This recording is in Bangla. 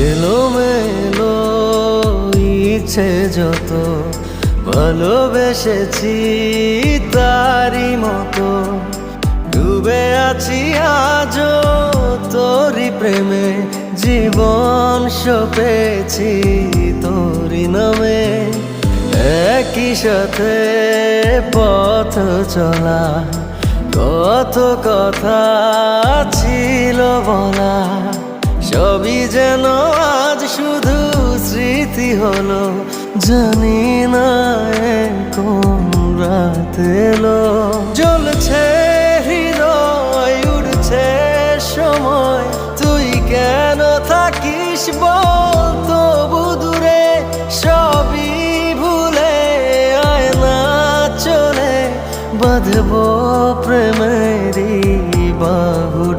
এলোমেলো ইচ্ছে যত ভালোবেসেছি তারই মতো ডুবে আছি আজও তোরই প্রেমে জীবন সপেছি তোরই নামে একই সাথে পথ চলা কত কথা ছিল বলা সবই যেন আজ শুধু স্মৃতি হলো জানি না কোন রাত এলো জ্বলছে হৃদয় উড়ছে সময় তুই কেন থাকিস বল তবু দূরে সবই ভুলে আয় না চলে বাঁধবো প্রেমেরই বাহু